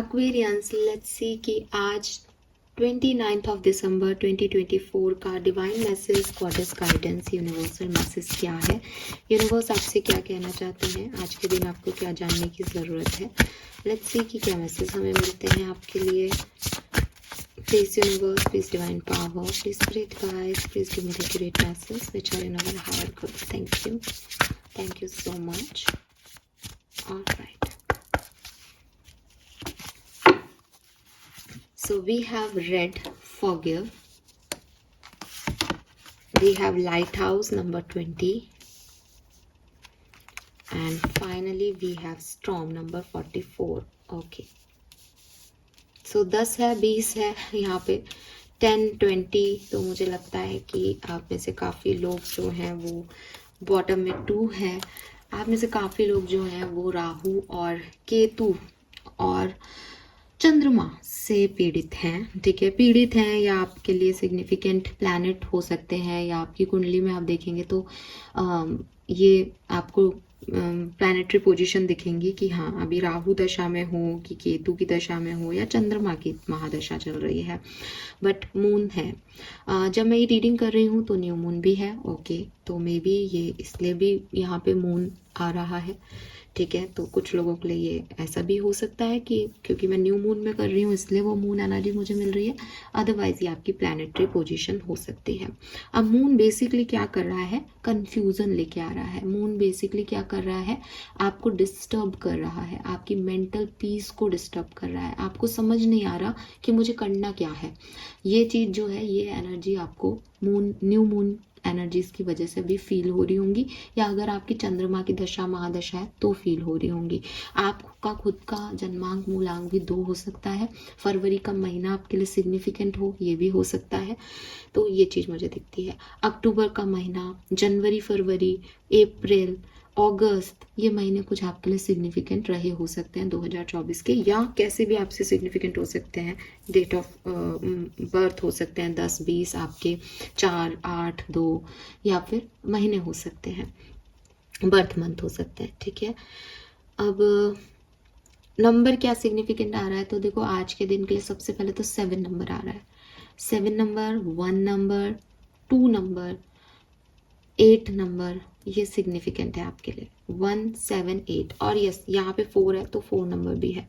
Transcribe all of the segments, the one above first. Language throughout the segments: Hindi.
एक्वेरियंस, लेट्स सी कि आज 29th ऑफ दिसंबर 2024 का divine message, goddess guidance, universal message क्या है। यूनिवर्स आपसे क्या कहना चाहते हैं, आज के दिन आपको क्या जानने की ज़रूरत है। लेट्स सी कि क्या मैसेज हमें मिलते हैं आपके लिए। Please universe, please divine power, please spirit guides, please give me the accurate message which are in our heart. Thank you so much. Alright, so we have read forgive, we have lighthouse number 20, and finally we have storm number 44. okay, so 10 है, 20 है यहाँ पे, 10, 20। तो मुझे लगता है कि आप में से काफ़ी लोग जो हैं वो बॉटम में 2 है। आप में से काफ़ी लोग जो हैं वो राहु और केतु और चंद्रमा से पीड़ित हैं। ठीक है, पीड़ित हैं या आपके लिए सिग्निफिकेंट प्लैनेट हो सकते हैं, या आपकी कुंडली में आप देखेंगे तो ये आपको प्लैनेटरी पोजीशन दिखेंगी कि हाँ अभी राहु दशा में हो कि केतु की दशा में हो या चंद्रमा की महादशा चल रही है। बट मून है, जब मैं ये रीडिंग कर रही हूँ तो न्यू मून भी है। ओके, तो मे बी ये इसलिए भी यहाँ पे मून आ रहा है। ठीक है, तो कुछ लोगों के लिए ये ऐसा भी हो सकता है कि क्योंकि मैं न्यू मून में कर रही हूँ इसलिए वो मून एनर्जी मुझे मिल रही है, अदरवाइज ये आपकी प्लैनेटरी पोजीशन हो सकती है। अब मून बेसिकली क्या कर रहा है, कंफ्यूजन लेके आ रहा है। मून बेसिकली क्या कर रहा है, आपको डिस्टर्ब कर रहा है, आपकी मेंटल पीस को डिस्टर्ब कर रहा है। आपको समझ नहीं आ रहा कि मुझे करना क्या है। ये चीज़ जो है, ये एनर्जी आपको मून, न्यू मून एनर्जीज की वजह से भी फील हो रही होंगी, या अगर आपकी चंद्रमा की दशा महादशा है तो फील हो रही होंगी। आपका खुद का जन्मांक मूलांक भी 2 हो सकता है। फरवरी का महीना आपके लिए सिग्निफिकेंट हो, ये भी हो सकता है। तो ये चीज़ मुझे दिखती है। अक्टूबर का महीना, जनवरी, फरवरी, अप्रैल, अगस्त, ये महीने कुछ आपके लिए सिग्निफिकेंट रहे हो सकते हैं 2024 के, या कैसे भी आपसे सिग्निफिकेंट हो सकते हैं। डेट ऑफ बर्थ हो सकते हैं 10, 20 आपके, 4, 8, 2, या फिर महीने हो सकते हैं, बर्थ मंथ हो सकते हैं। ठीक है, अब नंबर क्या सिग्निफिकेंट आ रहा है, तो देखो आज के दिन के लिए सबसे पहले तो 7 नंबर आ रहा है। 7 नंबर, 1 नंबर, 2 नंबर, 8 नंबर, ये सिग्निफिकेंट है आपके लिए। 1, 7, 8, और यस यहाँ पे 4 है तो 4 नंबर भी है।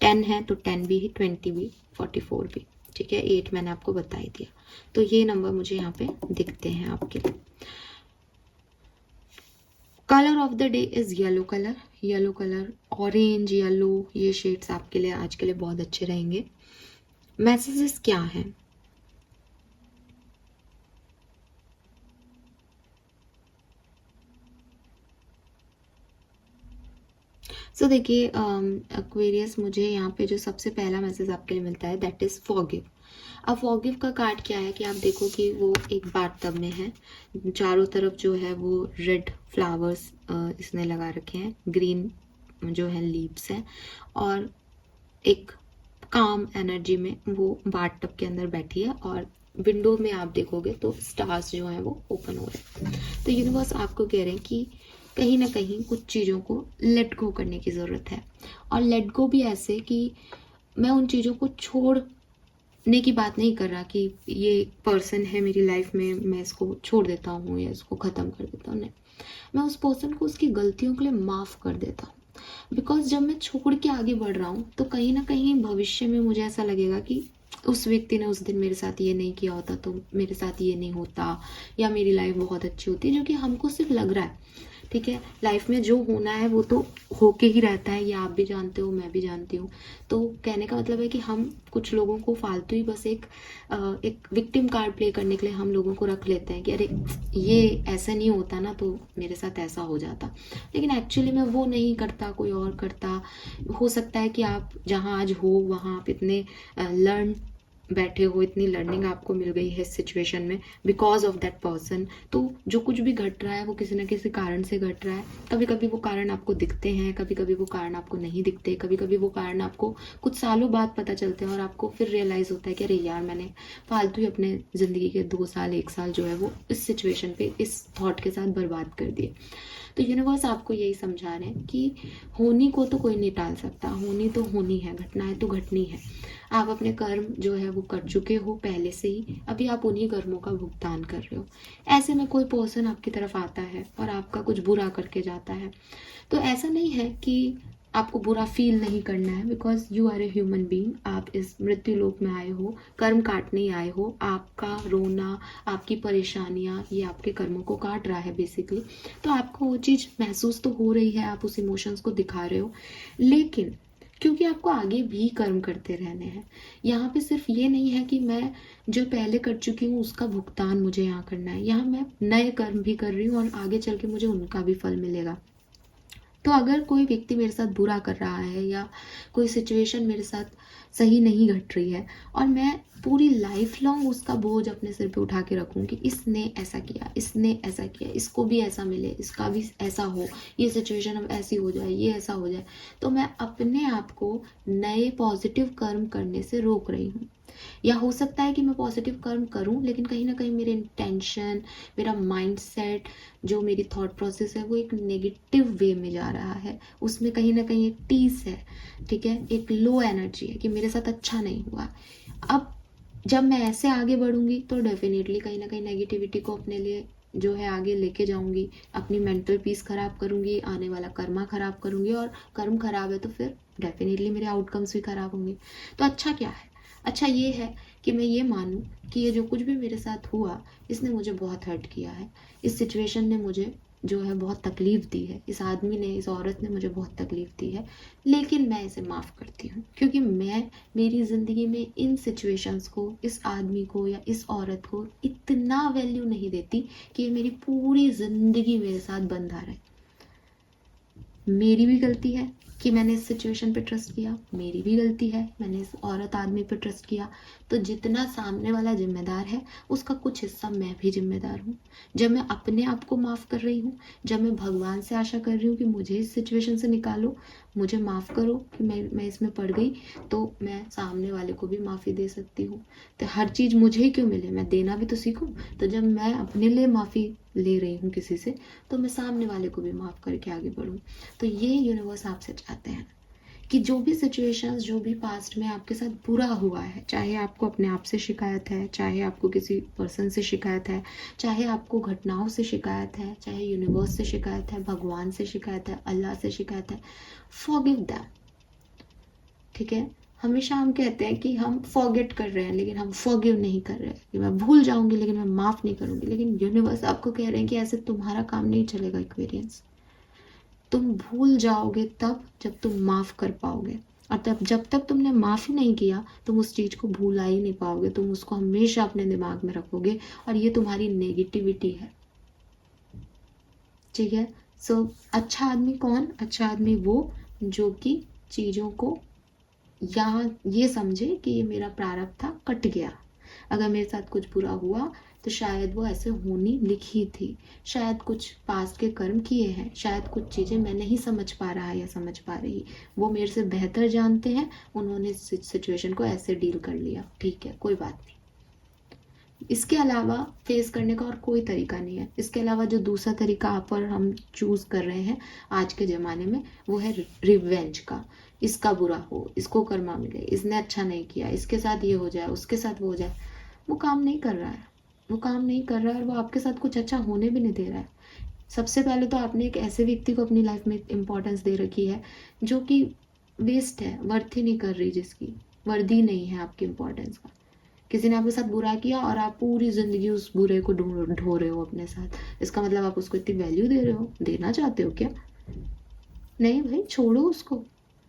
10 है तो 10 भी है, 20 भी, 44 भी। ठीक है, 8 मैंने आपको बता ही दिया। तो ये नंबर मुझे यहाँ पे दिखते हैं आपके लिए। Colour of the day is yellow colour. Yellow colour, orange, yellow, ये शेड्स आपके लिए आज के लिए बहुत अच्छे रहेंगे। मैसेजेस क्या हैं, सो देखिए एक्वेरियस, मुझे यहाँ पे जो सबसे पहला मैसेज आपके लिए मिलता है दैट इज फॉरगिव। अब फॉरगिव का कार्ड क्या है कि आप देखो कि वो एक बाथटब में है, चारों तरफ जो है वो रेड फ्लावर्स इसने लगा रखे हैं, ग्रीन जो है लीव्स हैं, और एक काम एनर्जी में वो बाथटब के अंदर बैठी है, और विंडो में आप देखोगे तो स्टार्स जो हैं वो ओपन हो रहे हैं। तो यूनिवर्स आपको कह रहे हैं कि कहीं ना कहीं कुछ चीज़ों को लेट गो करने की ज़रूरत है, और लेट गो भी ऐसे कि मैं उन चीज़ों को छोड़ने की बात नहीं कर रहा कि ये पर्सन है मेरी लाइफ में, मैं इसको छोड़ देता हूँ या इसको ख़त्म कर देता हूँ। नहीं, मैं उस पर्सन को उसकी गलतियों के लिए माफ़ कर देता हूँ। बिकॉज जब मैं छोड़ के आगे बढ़ रहा हूँ तो कहीं ना कहीं भविष्य में मुझे ऐसा लगेगा कि उस व्यक्ति ने उस दिन मेरे साथ ये नहीं किया होता तो मेरे साथ ये नहीं होता, या मेरी लाइफ बहुत अच्छी होती, जो कि हमको सिर्फ लग रहा है। ठीक है, लाइफ में जो होना है वो तो होके ही रहता है, ये आप भी जानते हो, मैं भी जानती हूँ। तो कहने का मतलब है कि हम कुछ लोगों को फालतू ही बस एक विक्टिम कार्ड प्ले करने के लिए हम लोगों को रख लेते हैं कि अरे ये ऐसा नहीं होता ना तो मेरे साथ ऐसा हो जाता, लेकिन एक्चुअली में वो नहीं करता, कोई और करता। हो सकता है कि आप जहाँ आज हो वहाँ आप इतने लर्न बैठे हो, इतनी लर्निंग आपको मिल गई है इस सिचुएशन में बिकॉज ऑफ दैट पर्सन। तो जो कुछ भी घट रहा है वो किसी ना किसी कारण से घट रहा है। कभी कभी वो कारण आपको दिखते हैं, कभी कभी वो कारण आपको नहीं दिखते, कभी कभी वो कारण आपको कुछ सालों बाद पता चलते हैं, और आपको फिर रियलाइज़ होता है कि अरे यार मैंने फालतू ही अपने ज़िंदगी के 2 साल 1 साल जो है वो इस सिचुएशन पे इस थॉट के साथ बर्बाद कर दिए। तो यूनिवर्स आपको यही समझा रहे हैं कि होनी को तो कोई नहीं टाल सकता, होनी तो होनी है, घटनाएं तो घटनी है। आप अपने कर्म जो है वो कर चुके हो पहले से ही, अभी आप उन्हीं कर्मों का भुगतान कर रहे हो। ऐसे में कोई पर्सन आपकी तरफ आता है और आपका कुछ बुरा करके जाता है, तो ऐसा नहीं है कि आपको बुरा फील नहीं करना है, because you are a human being. आप इस मृत्यु लोक में आए हो, कर्म काटने ही आए हो। आपका रोना, आपकी परेशानियां, ये आपके कर्मों को काट रहा है बेसिकली। तो आपको वो चीज़ महसूस तो हो रही है, आप उस इमोशंस को दिखा रहे हो, लेकिन क्योंकि आपको आगे भी कर्म करते रहने हैं। यहाँ पे सिर्फ ये नहीं है कि मैं जो पहले कर चुकी हूँ उसका भुगतान मुझे यहाँ करना है, यहाँ मैं नए कर्म भी कर रही हूँ और आगे चल के मुझे उनका भी फल मिलेगा। तो अगर कोई व्यक्ति मेरे साथ बुरा कर रहा है या कोई सिचुएशन मेरे साथ सही नहीं घट रही है और मैं पूरी लाइफ लॉन्ग उसका बोझ अपने सिर पे उठा के रखूँ कि इसने ऐसा किया, इसने ऐसा किया, इसको भी ऐसा मिले, इसका भी ऐसा हो, ये सिचुएशन अब ऐसी हो जाए, ये ऐसा हो जाए, तो मैं अपने आप को नए पॉजिटिव कर्म करने से रोक रही हूँ। या हो सकता है कि मैं पॉजिटिव कर्म करूं, लेकिन कहीं ना कहीं मेरे इंटेंशन, मेरा माइंडसेट, जो मेरी थॉट प्रोसेस है वो एक नेगेटिव वे में जा रहा है। उसमें कहीं ना कहीं एक टीस है, ठीक है, एक लो एनर्जी है कि मेरे साथ अच्छा नहीं हुआ। अब जब मैं ऐसे आगे बढ़ूंगी तो डेफिनेटली कहीं ना कहीं नेगेटिविटी को अपने लिए जो है आगे लेके जाऊंगी, अपनी मेंटल पीस खराब करूंगी, आने वाला कर्मा खराब करूंगी, और कर्म खराब है तो फिर डेफिनेटली मेरे आउटकम्स भी खराब होंगे। तो अच्छा क्या है? अच्छा ये है कि मैं ये मानूं कि ये जो कुछ भी मेरे साथ हुआ, इसने मुझे बहुत हर्ट किया है, इस सिचुएशन ने मुझे जो है बहुत तकलीफ दी है, इस आदमी ने, इस औरत ने मुझे बहुत तकलीफ दी है, लेकिन मैं इसे माफ़ करती हूँ, क्योंकि मैं मेरी ज़िंदगी में इन सिचुएशंस को, इस आदमी को या इस औरत को इतना वैल्यू नहीं देती कि ये मेरी पूरी ज़िंदगी मेरे साथ बंधा रहे। मेरी भी गलती है कि मैंने इस सिचुएशन पे ट्रस्ट किया, मेरी भी गलती है मैंने इस औरत आदमी पे ट्रस्ट किया। तो जितना सामने वाला जिम्मेदार है, उसका कुछ हिस्सा मैं भी जिम्मेदार हूँ। जब मैं अपने आप को माफ़ कर रही हूँ, जब मैं भगवान से आशा कर रही हूँ कि मुझे इस सिचुएशन से निकालो, मुझे माफ़ करो कि मैं इसमें पड़ गई, तो मैं सामने वाले को भी माफ़ी दे सकती हूँ। तो हर चीज़ मुझे ही क्यों मिले, मैं देना भी तो सीखूँ। तो जब मैं अपने लिए माफ़ी ले रही हूँ किसी से, तो मैं सामने वाले को भी माफ़ करके आगे बढ़ूँ। तो ये यूनिवर्स आपसे चाहते हैं कि जो भी सिचुएशंस, जो भी पास्ट में आपके साथ बुरा हुआ है, चाहे आपको अपने आप से शिकायत है, चाहे आपको किसी पर्सन से शिकायत है, चाहे आपको घटनाओं से शिकायत है, चाहे यूनिवर्स से शिकायत है, भगवान से शिकायत है, अल्लाह से शिकायत है, फॉरगिव दैम। ठीक है, हमेशा हम कहते हैं कि हम फॉरगेट कर रहे हैं, लेकिन हम फॉरगिव नहीं कर रहे हैं, कि मैं भूल जाऊंगी लेकिन मैं माफ़ नहीं करूंगी। लेकिन यूनिवर्स आपको कह रहे हैं कि ऐसे तुम्हारा काम नहीं चलेगा एक्वेरियंस। तुम भूल जाओगे तब जब तुम माफ़ कर पाओगे, और तब जब तक तुमने माफ़ ही नहीं किया, तुम उस चीज़ को भूला ही नहीं पाओगे, तुम उसको हमेशा अपने दिमाग में रखोगे, और ये तुम्हारी नेगेटिविटी है। ठीक है, सो अच्छा आदमी कौन? अच्छा आदमी वो जो कि चीज़ों को या ये समझे कि ये मेरा प्रारब्ध था, कट गया। अगर मेरे साथ कुछ बुरा हुआ तो शायद वो ऐसे होनी लिखी थी, शायद कुछ पास्ट के कर्म किए हैं, शायद कुछ चीज़ें मैं नहीं समझ पा रहा या समझ पा रही, वो मेरे से बेहतर जानते हैं, उन्होंने सिचुएशन को ऐसे डील कर लिया, ठीक है, कोई बात नहीं। इसके अलावा फेस करने का और कोई तरीका नहीं है। इसके अलावा जो दूसरा तरीका आप और हम चूज़ कर रहे हैं आज के ज़माने में, वो है रिवेंज का। इसका बुरा हो, इसको कर्मा मिले, इसने अच्छा नहीं किया, इसके साथ ये हो जाए, उसके साथ वो हो जाए। वो काम नहीं कर रहा है, वो काम नहीं कर रहा है, और वो आपके साथ कुछ अच्छा होने भी नहीं दे रहा है। सबसे पहले तो आपने एक ऐसे व्यक्ति को अपनी लाइफ में इम्पोर्टेंस दे रखी है जो कि वेस्ट है, वर्थ ही नहीं कर रही, जिसकी वर्दी नहीं है आपकी इम्पोर्टेंस का। किसी ने आपके साथ बुरा किया और आप पूरी जिंदगी उस बुरे को ढो रहे हो अपने साथ, इसका मतलब आप उसको इतनी वैल्यू दे रहे हो, देना चाहते हो क्या? नहीं भाई, छोड़ो उसको।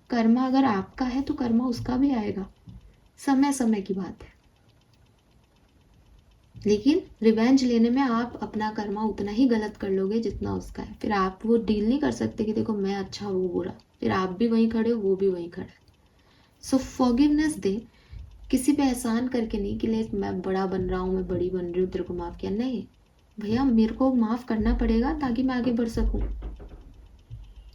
कर्मा अगर आपका है तो कर्मा उसका भी आएगा, समय समय की बात है। लेकिन रिवेंज लेने में आप अपना कर्मा उतना ही गलत कर लोगे जितना उसका है। फिर आप वो डील नहीं कर सकते कि देखो मैं अच्छा वो बुरा, फिर आप भी वहीं खड़े हो, वो भी वहीं खड़ा है। सो फॉरगिवनेस दे, किसी पे एहसान करके नहीं कि ले मैं बड़ा बन रहा हूँ, मैं बड़ी बन रही हूँ, तेरे को माफ़ किया, नहीं भैया, मेरे को माफ़ करना पड़ेगा ताकि मैं आगे बढ़ सकूँ।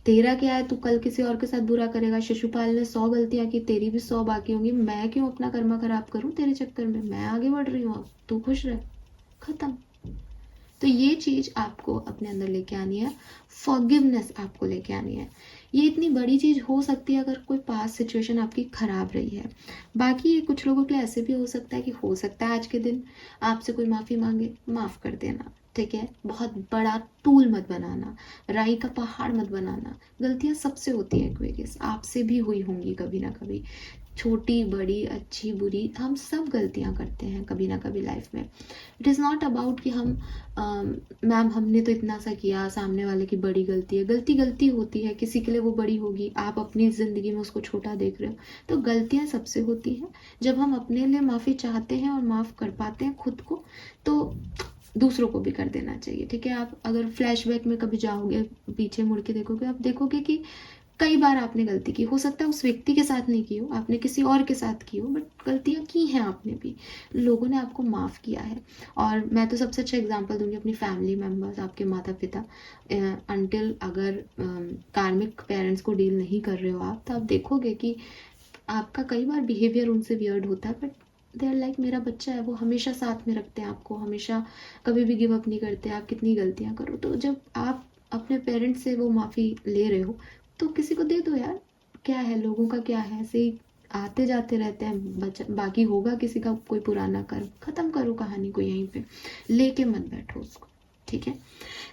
तेरा क्या है, तू कल किसी और के साथ बुरा करेगा। शिशुपाल ने 100 गलतियां की, तेरी भी 100 बाकी होंगी, मैं क्यों अपना कर्मा खराब करूँ तेरे चक्कर में? मैं आगे बढ़ रही हूँ, अब तू खुश रह, खत्म। तो ये चीज़ आपको अपने अंदर लेके आनी है, फॉरगिवनेस आपको लेके आनी है। ये इतनी बड़ी चीज़ हो सकती है अगर कोई पास्ट सिचुएशन आपकी ख़राब रही है। बाकी ये कुछ लोगों के लिए ऐसे भी हो सकता है कि हो सकता है आज के दिन आपसे कोई माफ़ी मांगे, माफ़ कर देना, ठीक है। बहुत बड़ा टूल मत बनाना, राई का पहाड़ मत बनाना। गलतियाँ सबसे होती है एक्वेरियस, आपसे भी हुई होंगी कभी ना कभी, छोटी बड़ी अच्छी बुरी, हम सब गलतियाँ करते हैं कभी ना कभी लाइफ में। इट इज़ नॉट अबाउट कि हम मैम हमने तो इतना सा किया, सामने वाले की बड़ी गलती है। गलती गलती होती है, किसी के लिए वो बड़ी होगी, आप अपनी ज़िंदगी में उसको छोटा देख रहे हो। तो गलतियाँ सबसे होती हैं। जब हम अपने लिए माफ़ी चाहते हैं और माफ़ कर पाते हैं खुद को, तो दूसरों को भी कर देना चाहिए, ठीक है। आप अगर फ्लैशबैक में कभी जाओगे, पीछे मुड़ के देखोगे, आप देखोगे कि कई बार आपने गलती की, हो सकता है उस व्यक्ति के साथ नहीं की हो, आपने किसी और के साथ की हो, बट गलतियाँ की हैं आपने भी, लोगों ने आपको माफ़ किया है। और मैं तो सबसे अच्छा एग्जांपल दूंगी अपनी फैमिली मेम्बर्स, आपके माता पिता। अनटिल अगर कार्मिक पेरेंट्स को डील नहीं कर रहे हो आप, तो आप देखोगे कि आपका कई बार बिहेवियर उनसे वियर्ड होता है, बट दे आर लाइक मेरा बच्चा है, वो हमेशा साथ में रखते हैं आपको, हमेशा कभी भी गिव अप नहीं करते, आप कितनी गलतियाँ करो। तो जब आप अपने पेरेंट्स से वो माफ़ी ले रहे हो, तो किसी को दे दो यार, क्या है, लोगों का क्या है, ऐसे ही आते जाते रहते हैं, बच्चा बाकी होगा किसी का कोई पुराना कर्म, खत्म करो कहानी को, यहीं पे लेके मत बैठो उसको, ठीक है।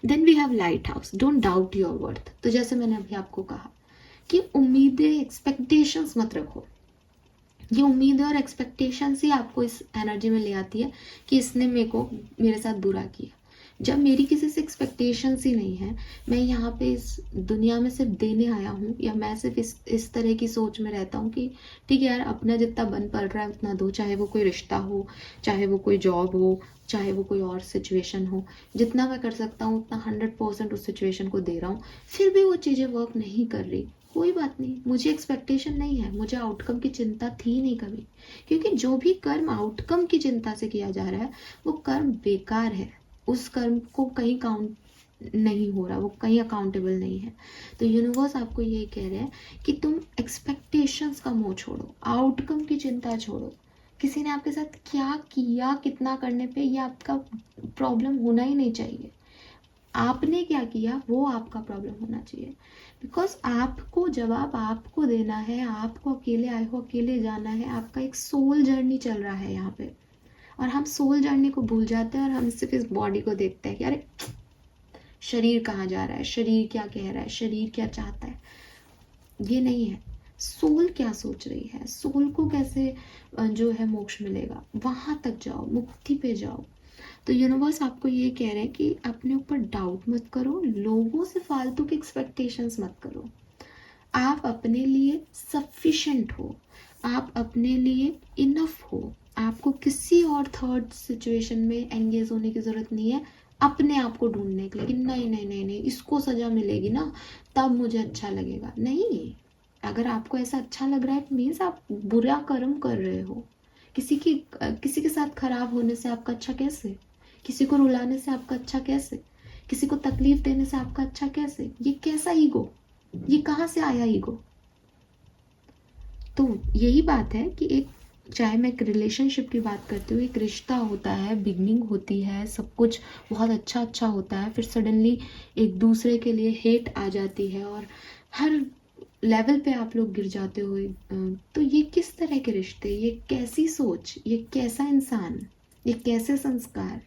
Then we have lighthouse, don't doubt your worth. तो जैसे मैंने अभी आपको कहा कि उम्मीदें, एक्सपेक्टेशंस मत रखो। ये उम्मीदें और एक्सपेक्टेशंस ही आपको इस एनर्जी में ले आती है कि इसने मेरे साथ बुरा किया। जब मेरी किसी से एक्सपेक्टेशंस ही नहीं है, मैं यहाँ पे इस दुनिया में सिर्फ देने आया हूँ, या मैं सिर्फ इस तरह की सोच में रहता हूँ कि ठीक है यार, अपना जितना बन पड़ रहा है उतना दो, चाहे वो कोई रिश्ता हो, चाहे वो कोई जॉब हो, चाहे वो कोई और सिचुएशन हो, जितना मैं कर सकता हूँ उतना 100% उस सिचुएशन को दे रहा हूँ। फिर भी वो चीज़ें वर्क नहीं कर रही, कोई बात नहीं, मुझे एक्सपेक्टेशन नहीं है, मुझे आउटकम की चिंता थी नहीं कभी, क्योंकि जो भी कर्म आउटकम की चिंता से किया जा रहा है वो कर्म बेकार है, उस कर्म को कहीं काउंट नहीं हो रहा, वो कहीं अकाउंटेबल नहीं है। तो यूनिवर्स आपको यही कह रहे हैं कि तुम एक्सपेक्टेशंस का मोह छोड़ो, आउटकम की चिंता छोड़ो। किसी ने आपके साथ क्या किया, कितना करने पे, ये आपका प्रॉब्लम होना ही नहीं चाहिए। आपने क्या किया वो आपका प्रॉब्लम होना चाहिए, बिकॉज आपको जवाब आपको देना है, आपको अकेले आए हो, अकेले जाना है, आपका एक सोल जर्नी चल रहा है यहाँ पे। और हम सोल जर्नी को भूल जाते हैं और हम सिर्फ इस बॉडी को देखते हैं कि अरे शरीर कहाँ जा रहा है, शरीर क्या कह रहा है, शरीर क्या चाहता है। ये नहीं है, सोल क्या सोच रही है, सोल को कैसे जो है मोक्ष मिलेगा, वहाँ तक जाओ, मुक्ति पे जाओ। तो यूनिवर्स आपको ये कह रहे हैं कि अपने ऊपर डाउट मत करो, लोगों से फालतू की एक्सपेक्टेशंस मत करो। आप अपने लिए सफिशिएंट हो, आप अपने लिए इनफ हो, आपको किसी और थर्ड सिचुएशन में एंगेज होने की ज़रूरत नहीं है अपने आप को ढूंढने के लिए कि नहीं नहीं नहीं नहीं, इसको सज़ा मिलेगी ना तब मुझे अच्छा लगेगा। नहीं, अगर आपको ऐसा अच्छा लग रहा है, मीन्स आप बुरा कर्म कर रहे हो। किसी के साथ खराब होने से आपका अच्छा कैसे, किसी को रुलाने से आपका अच्छा कैसे, किसी को तकलीफ देने से आपका अच्छा कैसे, ये कैसा ईगो, ये कहाँ से आया ईगो। तो यही बात है कि एक, चाहे मैं एक रिलेशनशिप की बात करती हूँ, एक रिश्ता होता है, बिगनिंग होती है, सब कुछ बहुत अच्छा अच्छा होता है, फिर सडनली एक दूसरे के लिए हेट आ जाती है और हर लेवल पे आप लोग गिर जाते हो। तो ये किस तरह के रिश्ते, ये कैसी सोच, ये कैसा इंसान, ये कैसे संस्कार।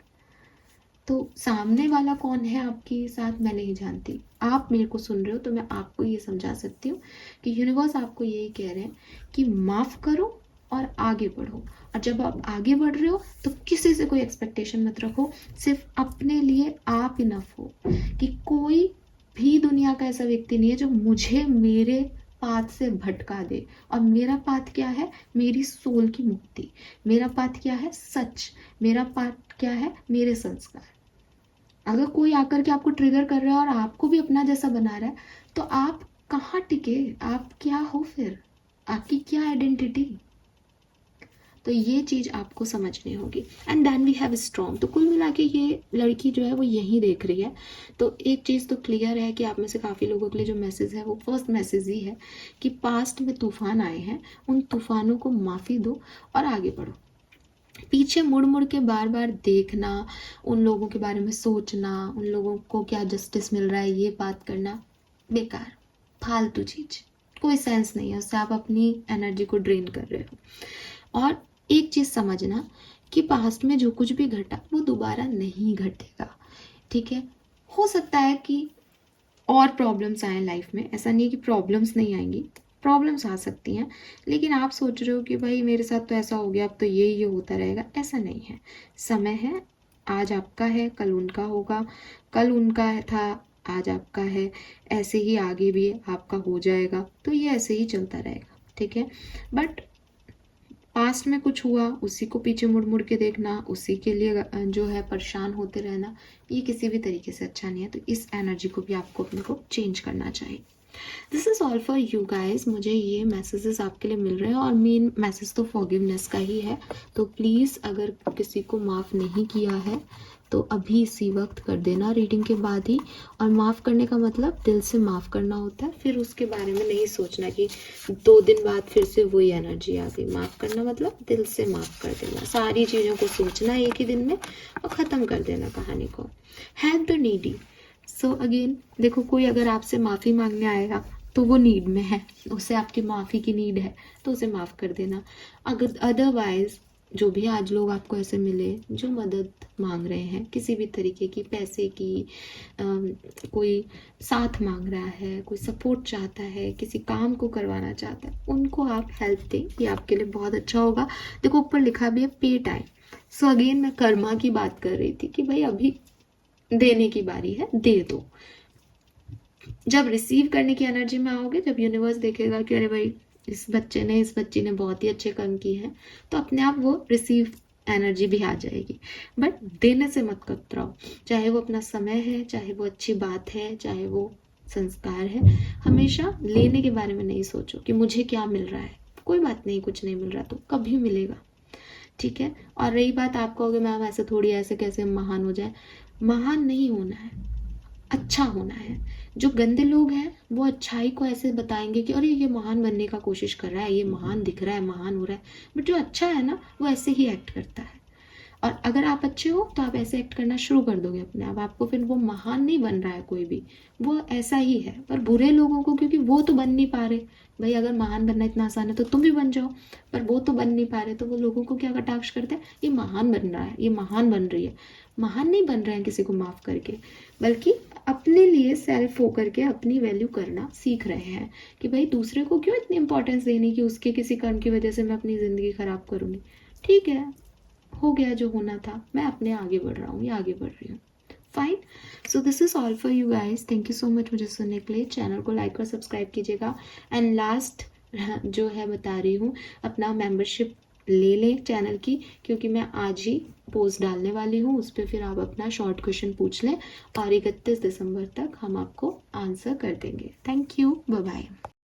तो सामने वाला कौन है आपके साथ मैं नहीं जानती, आप मेरे को सुन रहे हो तो मैं आपको ये समझा सकती हूँ कि यूनिवर्स आपको यही कह रहे हैं कि माफ़ करो और आगे बढ़ो। और जब आप आगे बढ़ रहे हो तो किसी से कोई एक्सपेक्टेशन मत रखो, सिर्फ अपने लिए आप इनफ हो कि कोई भी दुनिया का ऐसा व्यक्ति नहीं है जो मुझे मेरे पाथ से भटका दे। और मेरा पाथ क्या है, मेरी सोल की मुक्ति, मेरा पाथ क्या है, सच, मेरा पाथ क्या है, मेरे संस्कार। अगर कोई आकर के आपको ट्रिगर कर रहा है और आपको भी अपना जैसा बना रहा है, तो आप कहाँ टिके, आप क्या हो, फिर आपकी क्या आइडेंटिटी। तो ये चीज़ आपको समझनी होगी। And then we have strong. तो कुल मिला के ये लड़की जो है वो यहीं देख रही है। तो एक चीज़ तो क्लियर है कि आप में से काफ़ी लोगों के लिए जो मैसेज है वो फर्स्ट मैसेज ही है कि पास्ट में तूफान आए हैं, उन तूफानों को माफ़ी दो और आगे बढ़ो। पीछे मुड़ मुड़ के बार बार देखना, उन लोगों के बारे में सोचना, उन लोगों को क्या जस्टिस मिल रहा है ये बात करना, बेकार, फालतू चीज, कोई सेंस नहीं है, उससे आप अपनी एनर्जी को ड्रेन कर रहे हो। और एक चीज समझना कि पास्ट में जो कुछ भी घटा वो दोबारा नहीं घटेगा, ठीक है। हो सकता है कि और प्रॉब्लम्स आए लाइफ में, ऐसा नहीं है कि प्रॉब्लम्स नहीं आएंगी, प्रॉब्लम्स आ सकती हैं, लेकिन आप सोच रहे हो कि भाई मेरे साथ तो ऐसा हो गया, अब तो ये होता रहेगा, ऐसा नहीं है। समय है, आज आपका है कल उनका होगा, कल उनका था आज आपका है, ऐसे ही आगे भी आपका हो जाएगा, तो ये ऐसे ही चलता रहेगा, ठीक है। बट पास्ट में कुछ हुआ उसी को पीछे मुड़ मुड़ के देखना, उसी के लिए जो है परेशान होते रहना, ये किसी भी तरीके से अच्छा नहीं है। तो इस एनर्जी को भी आपको अपने को चेंज करना चाहिए। This is all for you guys. मुझे ये मैसेजेस आपके लिए मिल रहे हैं और मेन मैसेज तो फॉरगिवनेस का ही है। तो प्लीज़ अगर किसी को माफ़ नहीं किया है तो अभी इसी वक्त कर देना रीडिंग के बाद ही। और माफ़ करने का मतलब दिल से माफ़ करना होता है, फिर उसके बारे में नहीं सोचना कि 2 दिन बाद फिर से वही एनर्जी आ गई। माफ़ करना मतलब दिल से माफ़ कर देना, सारी चीज़ों को सोचना एक ही दिन में और ख़त्म कर देना कहानी को। Help the needy. So again देखो, कोई अगर आपसे माफ़ी मांगने आएगा तो वो नीड में है, उसे आपकी माफ़ी की नीड है, तो उसे माफ़ कर देना। अगर अदरवाइज जो भी आज लोग आपको ऐसे मिले जो मदद मांग रहे हैं किसी भी तरीके की, पैसे की, कोई साथ मांग रहा है, कोई सपोर्ट चाहता है, किसी काम को करवाना चाहता है, उनको आप हेल्प दें, ये आपके लिए बहुत अच्छा होगा। देखो ऊपर लिखा भी है पे टाइम। सो अगेन मैं कर्मा की बात कर रही थी कि भाई अभी देने की बारी है, दे दो। जब रिसीव करने की एनर्जी में आओगे, जब यूनिवर्स देखेगा कि अरे भाई इस बच्ची ने बहुत ही अच्छे कर्म किए हैं, तो अपने आप वो रिसीव एनर्जी भी आ जाएगी। बट देने से मत कतराओ, चाहे वो अपना समय है, चाहे वो अच्छी बात है, चाहे वो संस्कार है। हमेशा लेने के बारे में नहीं सोचो कि मुझे क्या मिल रहा है, कोई बात नहीं, कुछ नहीं मिल रहा तो कभी मिलेगा, ठीक है। और रही बात आप कहोगे मैम ऐसे थोड़ी, ऐसे कैसे महान हो जाए, महान नहीं होना है, अच्छा होना है। जो गंदे लोग हैं वो अच्छाई को ऐसे बताएंगे कि अरे ये महान बनने का कोशिश कर रहा है, ये महान दिख रहा है, महान हो रहा है, बट जो अच्छा है ना वो ऐसे ही एक्ट करता है। और अगर आप अच्छे हो तो आप ऐसे एक्ट करना शुरू कर दोगे अपने आप, आपको फिर वो महान नहीं बन रहा है कोई भी, वो ऐसा ही है। पर बुरे लोगों को, क्योंकि वो तो बन नहीं पा रहे, भाई अगर महान बनना इतना आसान है तो तुम भी बन जाओ, पर वो तो बन नहीं पा रहे, तो वो लोगों को क्या कटाक्ष करते हैं, ये महान बन रहा है, ये महान बन रही है। महान नहीं बन रहे हैं किसी को माफ करके, बल्कि अपने लिए सेल्फ होकर के अपनी वैल्यू करना सीख रहे हैं कि भाई दूसरे को क्यों इतनी इंपॉर्टेंस देनी कि उसके किसी कर्म की वजह से मैं अपनी ज़िंदगी खराब करूँगी। ठीक है, हो गया जो होना था, मैं अपने आगे बढ़ रहा हूँ या आगे बढ़ रही हूँ, fine. So this is all for you guys. Thank you so much मुझे सुनने के लिए। चैनल को लाइक और सब्सक्राइब कीजिएगा। एंड लास्ट जो है बता रही हूँ, अपना मेंबरशिप ले लें चैनल की, क्योंकि मैं आज ही पोस्ट डालने वाली हूँ, उस पर फिर आप अपना शॉर्ट क्वेश्चन पूछ लें और 31 दिसंबर तक हम आपको आंसर कर देंगे। Thank you, bye bye.